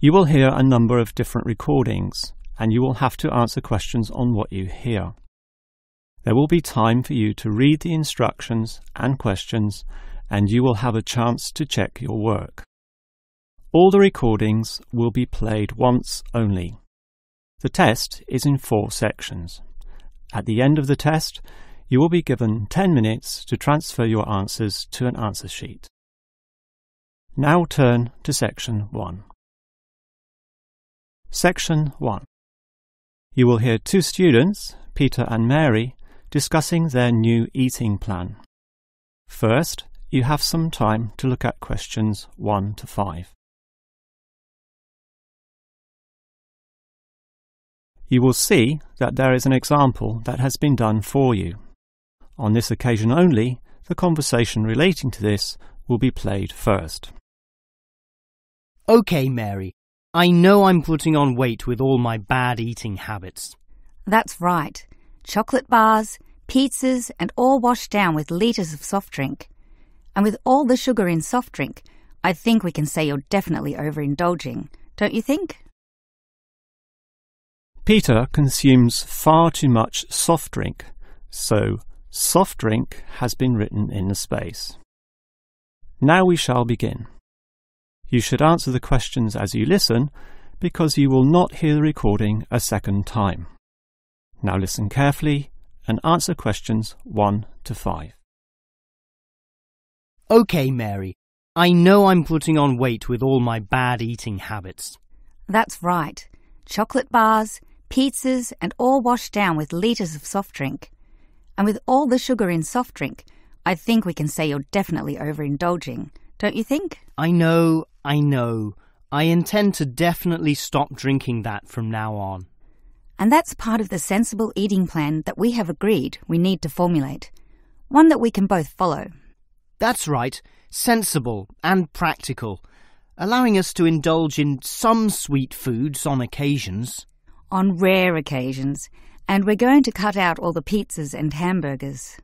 You will hear a number of different recordings, and you will have to answer questions on what you hear. There will be time for you to read the instructions and questions, and you will have a chance to check your work. All the recordings will be played once only. The test is in 4 sections. At the end of the test, you will be given 10 minutes to transfer your answers to an answer sheet. Now turn to Section 1. Section 1. You will hear 2 students, Peter and Mary, discussing their new eating plan. First, you have some time to look at questions 1 to 5. You will see that there is an example that has been done for you. On this occasion only, the conversation relating to this will be played first. OK, Mary. I know I'm putting on weight with all my bad eating habits. That's right. Chocolate bars, pizzas, and all washed down with litres of soft drink. And with all the sugar in soft drink, I think we can say you're definitely overindulging, don't you think? Peter consumes far too much soft drink, so soft drink has been written in the space. Now we shall begin. You should answer the questions as you listen, because you will not hear the recording a second time. Now listen carefully and answer questions 1 to 5. OK, Mary. I know I'm putting on weight with all my bad eating habits. That's right. Chocolate bars, pizzas, and all washed down with litres of soft drink. And with all the sugar in soft drink, I think we can say you're definitely overindulging, don't you think? I know. I intend to definitely stop drinking that from now on. And that's part of the sensible eating plan that we have agreed we need to formulate. One that we can both follow. That's right. Sensible and practical. Allowing us to indulge in some sweet foods on occasions. On rare occasions. And we're going to cut out all the pizzas and hamburgers.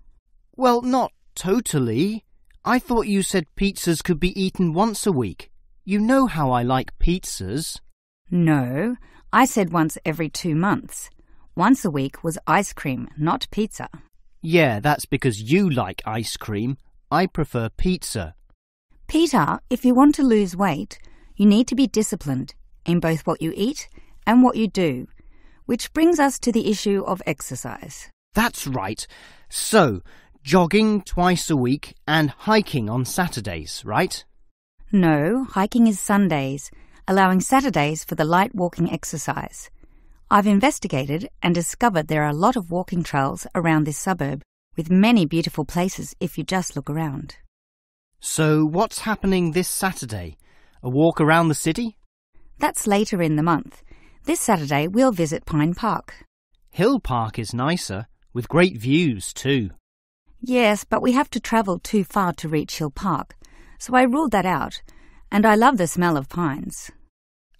Well, not totally. I thought you said pizzas could be eaten once a week. You know how I like pizzas. No, I said once every 2 months. Once a week was ice cream, not pizza. Yeah, that's because you like ice cream. I prefer pizza. Peter, if you want to lose weight, you need to be disciplined in both what you eat and what you do, which brings us to the issue of exercise. That's right. So, jogging twice a week and hiking on Saturdays, right? No, hiking is Sundays, allowing Saturdays for the light walking exercise. I've investigated and discovered there are a lot of walking trails around this suburb, with many beautiful places if you just look around. So what's happening this Saturday? A walk around the city? That's later in the month. This Saturday we'll visit Pine Park. Hill Park is nicer, with great views too. Yes, but we have to travel too far to reach Hill Park, so I ruled that out, and I love the smell of pines.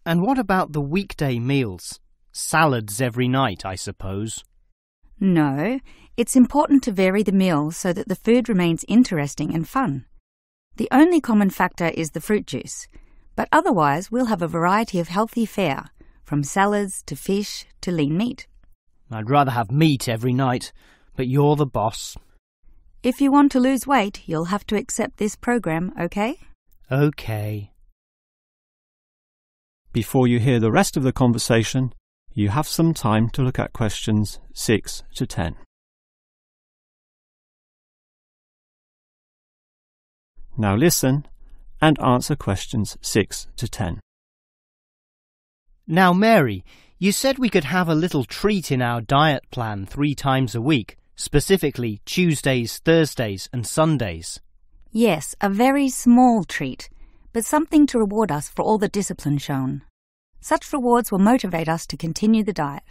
And what about the weekday meals? Salads every night, I suppose. No, it's important to vary the meals so that the food remains interesting and fun. The only common factor is the fruit juice, but otherwise we'll have a variety of healthy fare, from salads to fish to lean meat. I'd rather have meat every night, but you're the boss. If you want to lose weight, you'll have to accept this program, okay? Okay. Before you hear the rest of the conversation, you have some time to look at questions 6 to 10. Now listen and answer questions 6 to 10. Now, Mary, you said we could have a little treat in our diet plan 3 times a week, specifically Tuesdays, Thursdays and Sundays. Yes, a very small treat, but something to reward us for all the discipline shown. Such rewards will motivate us to continue the diet.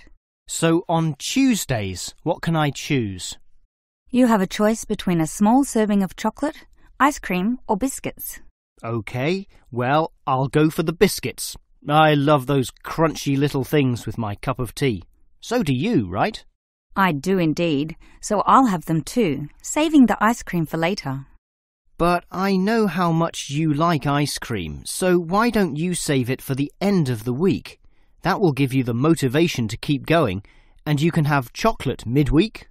So on Tuesdays, what can I choose? You have a choice between a small serving of chocolate, ice cream or biscuits. OK, well, I'll go for the biscuits. I love those crunchy little things with my cup of tea. So do you, right? I do indeed, so I'll have them too, saving the ice cream for later. But I know how much you like ice cream, so why don't you save it for the end of the week? That will give you the motivation to keep going, and you can have chocolate midweek.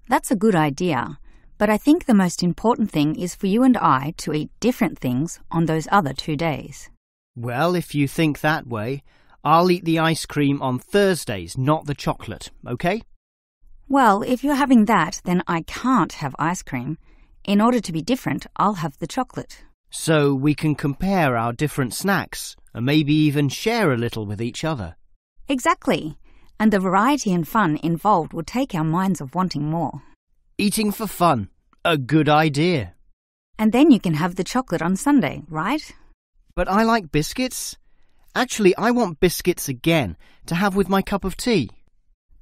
That's a good idea, but I think the most important thing is for you and I to eat different things on those other 2 days. Well, if you think that way, I'll eat the ice cream on Thursdays, not the chocolate, okay? Well, if you're having that, then I can't have ice cream. In order to be different, I'll have the chocolate. So we can compare our different snacks and maybe even share a little with each other. Exactly. And the variety and fun involved will take our minds of wanting more. Eating for fun. A good idea. And then you can have the chocolate on Sunday, right? But I like biscuits. Actually, I want biscuits again to have with my cup of tea.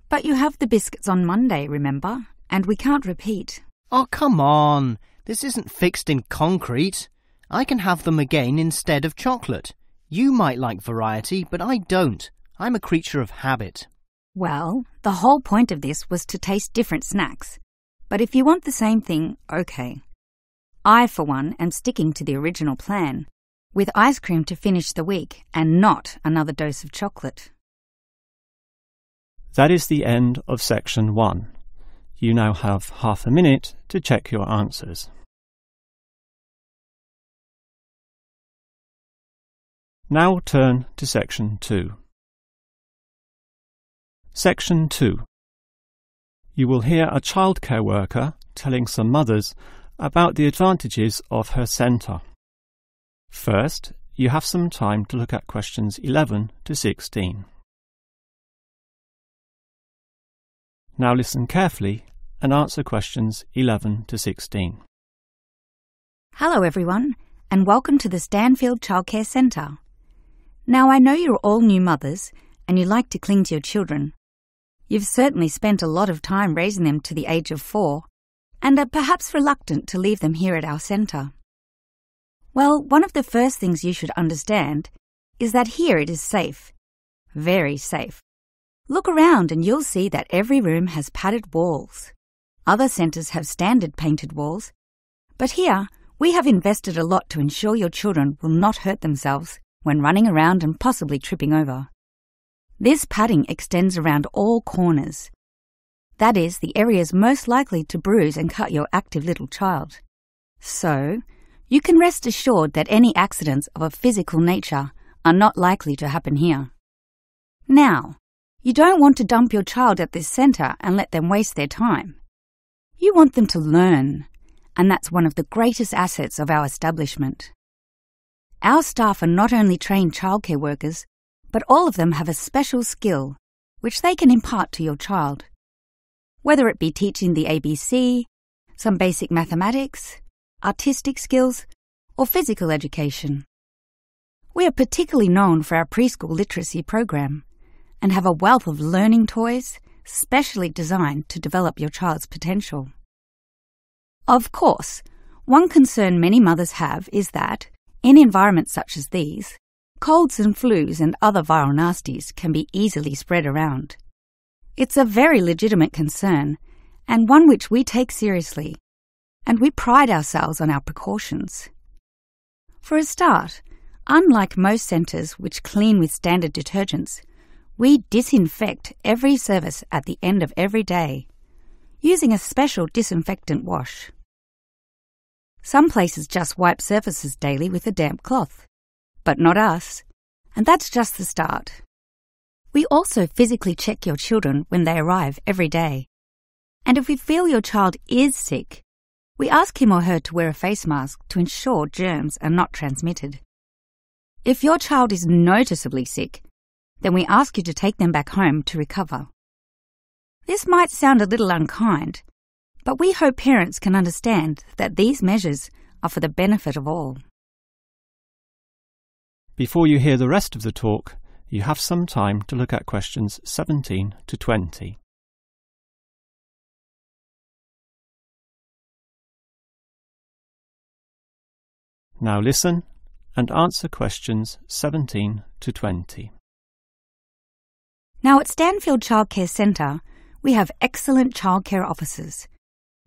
But you have the biscuits on Monday, remember? And we can't repeat. Oh, come on. This isn't fixed in concrete. I can have them again instead of chocolate. You might like variety, but I don't. I'm a creature of habit. Well, the whole point of this was to taste different snacks. But if you want the same thing, okay. I, for one, am sticking to the original plan, with ice cream to finish the week and not another dose of chocolate. That is the end of section 1. You now have half a minute to check your answers. Now turn to section 2. Section 2. You will hear a childcare worker telling some mothers about the advantages of her centre. First, you have some time to look at questions 11 to 16. Now listen carefully and answer questions 11 to 16. Hello everyone, and welcome to the Stanfield Childcare Centre. Now I know you're all new mothers and you like to cling to your children. You've certainly spent a lot of time raising them to the age of 4 and are perhaps reluctant to leave them here at our centre. Well, one of the first things you should understand is that here it is safe. Very safe. Look around and you'll see that every room has padded walls. Other centres have standard painted walls, but here we have invested a lot to ensure your children will not hurt themselves when running around and possibly tripping over. This padding extends around all corners. That is, the areas most likely to bruise and cut your active little child. So, you can rest assured that any accidents of a physical nature are not likely to happen here. Now, you don't want to dump your child at this centre and let them waste their time. You want them to learn, and that's one of the greatest assets of our establishment. Our staff are not only trained childcare workers, but all of them have a special skill which they can impart to your child. Whether it be teaching the ABC, some basic mathematics, artistic skills, or physical education. We are particularly known for our preschool literacy program and have a wealth of learning toys specially designed to develop your child's potential. Of course, one concern many mothers have is that, in environments such as these, colds and flus and other viral nasties can be easily spread around. It's a very legitimate concern, and one which we take seriously, and we pride ourselves on our precautions. For a start, unlike most centres which clean with standard detergents, we disinfect every service at the end of every day, using a special disinfectant wash. Some places just wipe surfaces daily with a damp cloth, but not us, and that's just the start. We also physically check your children when they arrive every day, and if we feel your child is sick, we ask him or her to wear a face mask to ensure germs are not transmitted. If your child is noticeably sick, then we ask you to take them back home to recover. This might sound a little unkind, but we hope parents can understand that these measures are for the benefit of all. Before you hear the rest of the talk, you have some time to look at questions 17 to 20. Now listen and answer questions 17 to 20. Now at Stanfield Childcare Centre, we have excellent childcare officers,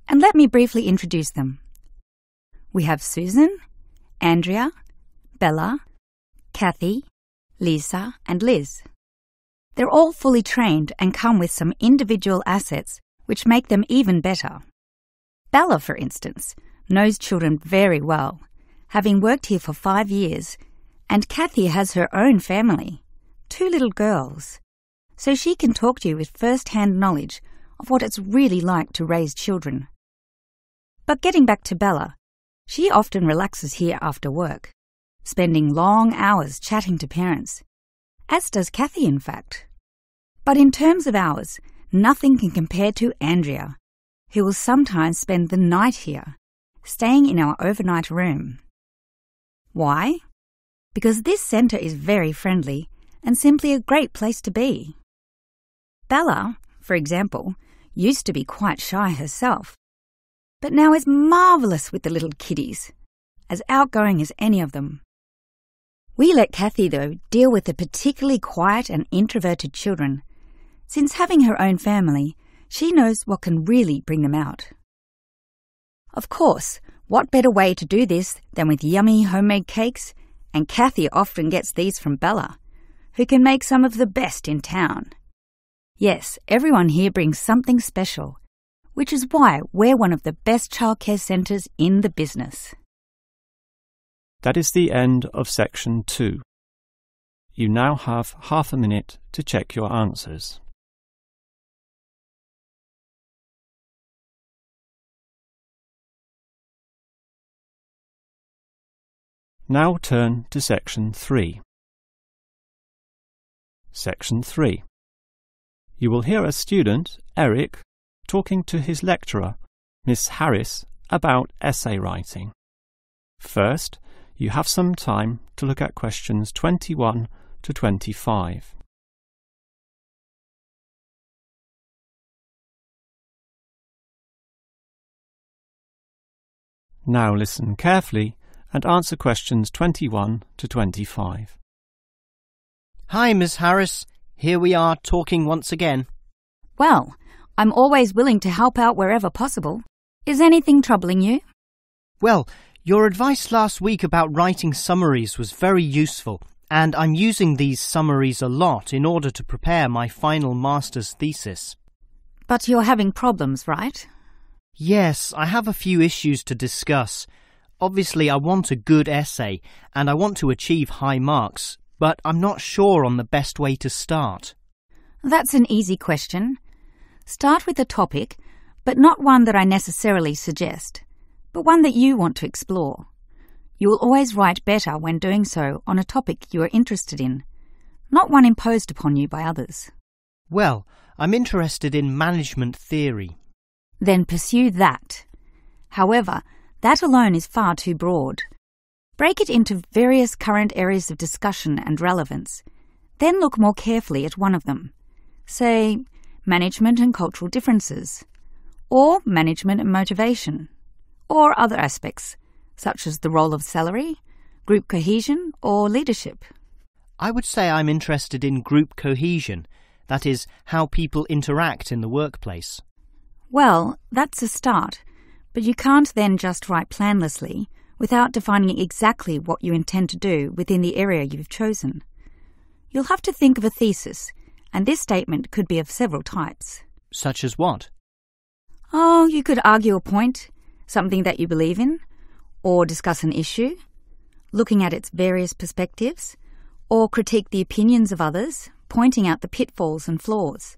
and let me briefly introduce them. We have Susan, Andrea, Bella, Kathy, Lisa and Liz. They're all fully trained and come with some individual assets which make them even better. Bella, for instance, knows children very well, having worked here for 5 years, and Kathy has her own family, 2 little girls, so she can talk to you with first-hand knowledge of what it's really like to raise children. But getting back to Bella, she often relaxes here after work, spending long hours chatting to parents, as does Kathy, in fact. But in terms of hours, nothing can compare to Andrea, who will sometimes spend the night here, staying in our overnight room. Why? Because this centre is very friendly and simply a great place to be. Bella, for example, used to be quite shy herself, but now is marvellous with the little kiddies, as outgoing as any of them. We let Kathy, though, deal with the particularly quiet and introverted children. Since having her own family, she knows what can really bring them out. Of course, what better way to do this than with yummy homemade cakes? And Kathy often gets these from Bella, who can make some of the best in town. Yes, everyone here brings something special, which is why we're one of the best childcare centres in the business. That is the end of section 2. You now have half a minute to check your answers. Now turn to section 3. Section 3. You will hear a student, Eric, talking to his lecturer, Miss Harris, about essay writing. First, you have some time to look at questions 21 to 25. Now listen carefully and answer questions 21 to 25. Hi, Miss Harris. Here we are talking once again. Well, I'm always willing to help out wherever possible. Is anything troubling you? Well, your advice last week about writing summaries was very useful, and I'm using these summaries a lot in order to prepare my final master's thesis. But you're having problems, right? Yes, I have a few issues to discuss. Obviously, I want a good essay, and I want to achieve high marks, but I'm not sure on the best way to start. That's an easy question. Start with a topic, but not one that I necessarily suggest, but one that you want to explore. You will always write better when doing so on a topic you are interested in, not one imposed upon you by others. Well, I'm interested in management theory. Then pursue that. However, that alone is far too broad. Break it into various current areas of discussion and relevance. Then look more carefully at one of them. Say, management and cultural differences, or management and motivation, or other aspects, such as the role of salary, group cohesion, or leadership. I would say I'm interested in group cohesion, that is, how people interact in the workplace. Well, that's a start, but you can't then just write planlessly without defining exactly what you intend to do within the area you've chosen. You'll have to think of a thesis, and this statement could be of several types. Such as what? Oh, you could argue a point, something that you believe in, or discuss an issue, looking at its various perspectives, or critique the opinions of others, pointing out the pitfalls and flaws.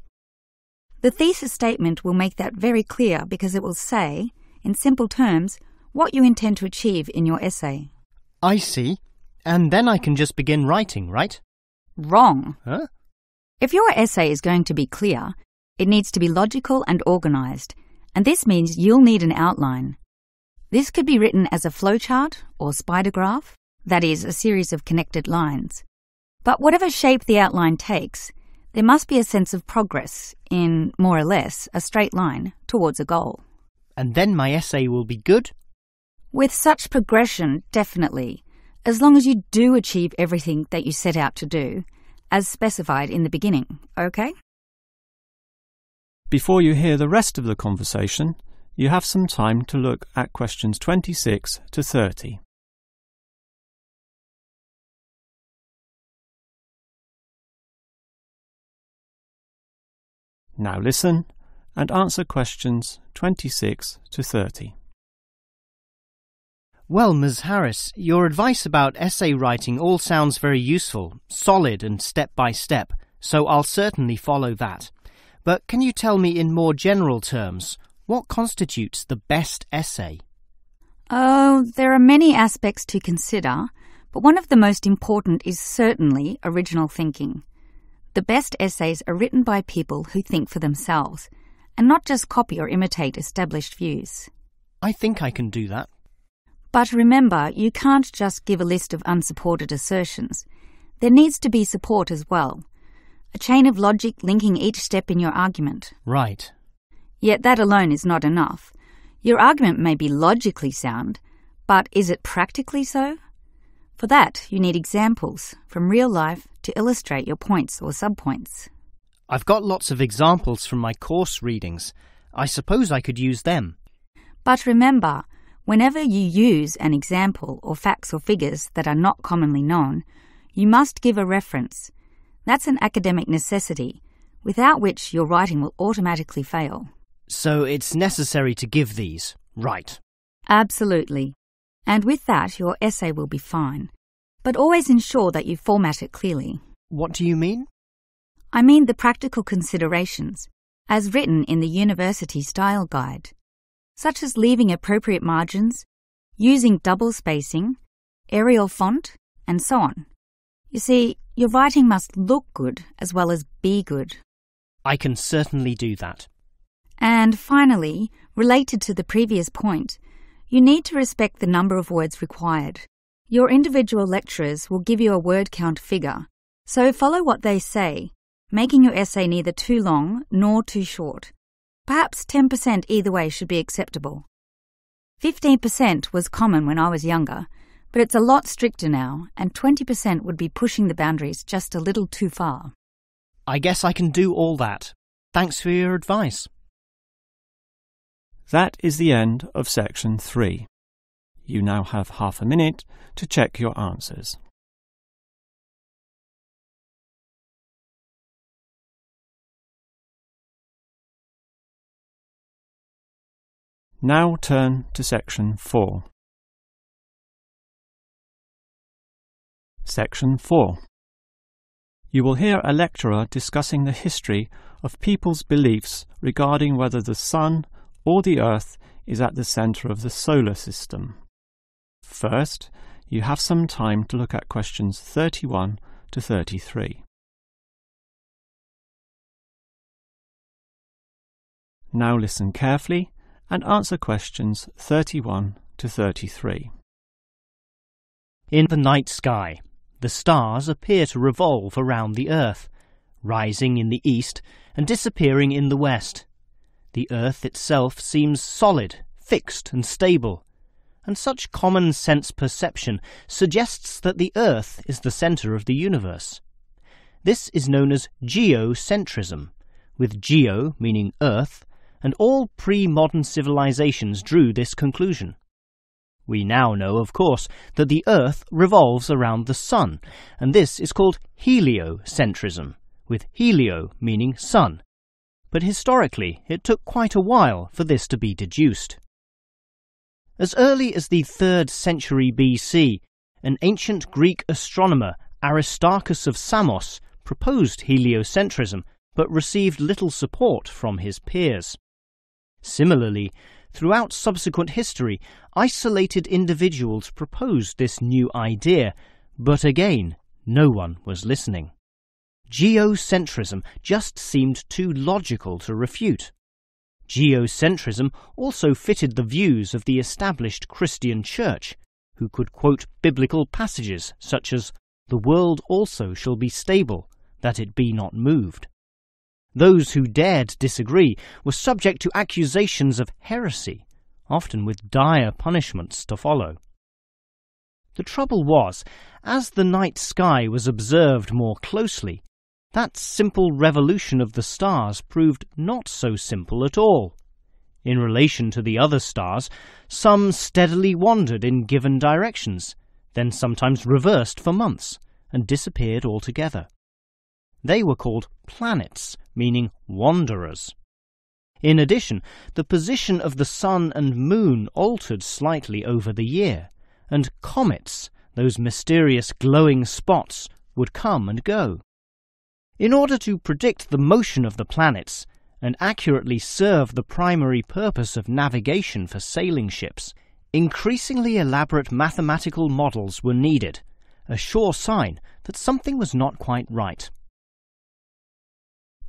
The thesis statement will make that very clear because it will say, in simple terms, what you intend to achieve in your essay. I see. And then I can just begin writing, right? Wrong. Huh? If your essay is going to be clear, it needs to be logical and organised, and this means you'll need an outline. This could be written as a flowchart or spider graph, that is, a series of connected lines. But whatever shape the outline takes, there must be a sense of progress in, more or less, a straight line towards a goal. And then my essay will be good? With such progression, definitely, as long as you do achieve everything that you set out to do, as specified in the beginning, okay? Before you hear the rest of the conversation, you have some time to look at questions 26 to 30. Now listen and answer questions 26 to 30. Well, Ms. Harris, your advice about essay writing all sounds very useful, solid and step-by-step, so I'll certainly follow that. But can you tell me in more general terms, what constitutes the best essay? Oh, there are many aspects to consider, but one of the most important is certainly original thinking. The best essays are written by people who think for themselves, and not just copy or imitate established views. I think I can do that. But remember, you can't just give a list of unsupported assertions. There needs to be support as well. A chain of logic linking each step in your argument. Right. Yet that alone is not enough. Your argument may be logically sound, but is it practically so? For that, you need examples from real life to illustrate your points or subpoints. I've got lots of examples from my course readings. I suppose I could use them. But remember, whenever you use an example or facts or figures that are not commonly known, you must give a reference. That's an academic necessity, without which your writing will automatically fail. So it's necessary to give these, right? Absolutely. And with that, your essay will be fine. But always ensure that you format it clearly. What do you mean? I mean the practical considerations, as written in the University Style Guide, such as leaving appropriate margins, using double spacing, Arial font, and so on. You see, your writing must look good as well as be good. I can certainly do that. And finally, related to the previous point, you need to respect the number of words required. Your individual lecturers will give you a word count figure, so follow what they say, making your essay neither too long nor too short. Perhaps 10% either way should be acceptable. 15% was common when I was younger, but it's a lot stricter now, and 20% would be pushing the boundaries just a little too far. I guess I can do all that. Thanks for your advice. That is the end of section 3. You now have half a minute to check your answers. Now turn to section 4. Section 4. You will hear a lecturer discussing the history of people's beliefs regarding whether the Sun or the Earth is at the centre of the solar system. First, you have some time to look at questions 31 to 33. Now listen carefully and answer questions 31 to 33. In the night sky, the stars appear to revolve around the Earth, rising in the east and disappearing in the west. The Earth itself seems solid, fixed and stable, and such common sense perception suggests that the Earth is the centre of the universe. This is known as geocentrism, with geo meaning Earth, and all pre-modern civilizations drew this conclusion. We now know, of course, that the Earth revolves around the Sun, and this is called heliocentrism, with helio meaning sun. But historically, it took quite a while for this to be deduced. As early as the 3rd century BC, an ancient Greek astronomer, Aristarchus of Samos, proposed heliocentrism, but received little support from his peers. Similarly, throughout subsequent history, isolated individuals proposed this new idea, but again, no one was listening. Geocentrism just seemed too logical to refute. Geocentrism also fitted the views of the established Christian Church, who could quote biblical passages such as, "The world also shall be stable, that it be not moved." Those who dared disagree were subject to accusations of heresy, often with dire punishments to follow. The trouble was, as the night sky was observed more closely, that simple revolution of the stars proved not so simple at all. In relation to the other stars, some steadily wandered in given directions, then sometimes reversed for months, and disappeared altogether. They were called planets, meaning wanderers. In addition, the position of the sun and moon altered slightly over the year, and comets, those mysterious glowing spots, would come and go. In order to predict the motion of the planets and accurately serve the primary purpose of navigation for sailing ships, increasingly elaborate mathematical models were needed, a sure sign that something was not quite right.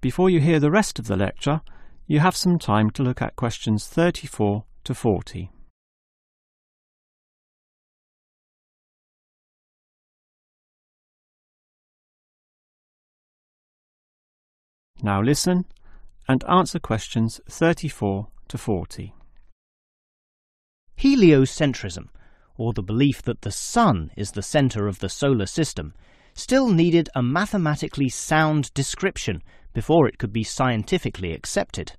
Before you hear the rest of the lecture, you have some time to look at questions 34 to 40. Now listen and answer questions 34 to 40. Heliocentrism, or the belief that the Sun is the centre of the solar system, still needed a mathematically sound description before it could be scientifically accepted.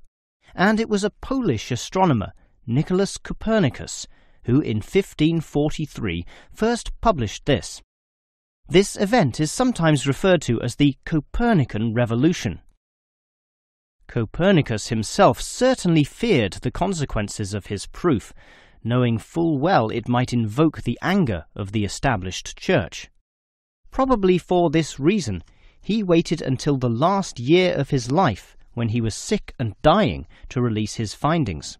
And it was a Polish astronomer, Nicholas Copernicus, who in 1543 first published this. This event is sometimes referred to as the Copernican Revolution. Copernicus himself certainly feared the consequences of his proof, knowing full well it might invoke the anger of the established church. Probably for this reason, he waited until the last year of his life, when he was sick and dying, to release his findings.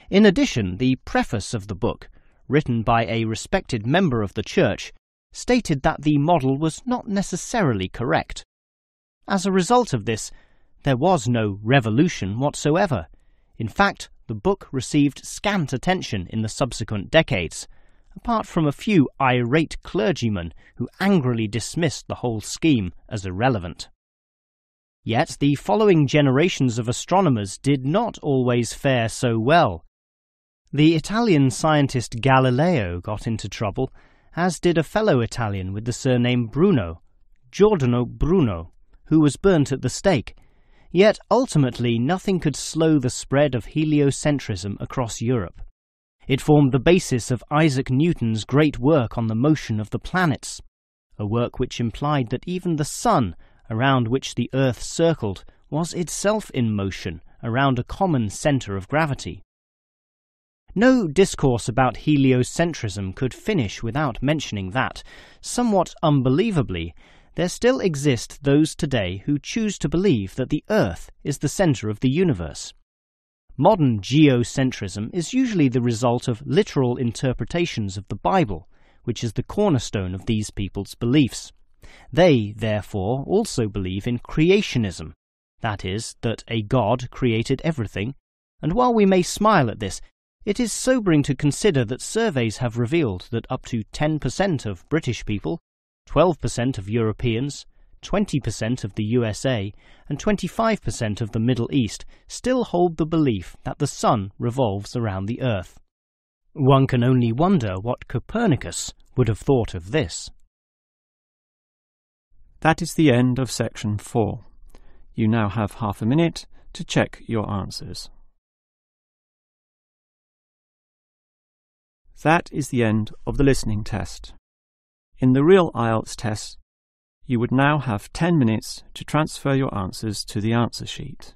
In addition, the preface of the book, written by a respected member of the church, stated that the model was not necessarily correct. As a result of this, there was no revolution whatsoever. In fact, the book received scant attention in the subsequent decades, apart from a few irate clergymen who angrily dismissed the whole scheme as irrelevant. Yet the following generations of astronomers did not always fare so well. The Italian scientist Galileo got into trouble, as did a fellow Italian with the surname Bruno, Giordano Bruno, who was burnt at the stake. Yet ultimately nothing could slow the spread of heliocentrism across Europe. It formed the basis of Isaac Newton's great work on the motion of the planets, a work which implied that even the sun, around which the Earth circled, was itself in motion around a common centre of gravity. No discourse about heliocentrism could finish without mentioning that, somewhat unbelievably, there still exist those today who choose to believe that the Earth is the centre of the universe. Modern geocentrism is usually the result of literal interpretations of the Bible, which is the cornerstone of these people's beliefs. They, therefore, also believe in creationism, that is, that a God created everything, and while we may smile at this, it is sobering to consider that surveys have revealed that up to 10% of British people, 12% of Europeans, 20% of the USA, and 25% of the Middle East still hold the belief that the sun revolves around the Earth. One can only wonder what Copernicus would have thought of this. That is the end of section 4. You now have half a minute to check your answers. That is the end of the listening test. In the real IELTS test, you would now have 10 minutes to transfer your answers to the answer sheet.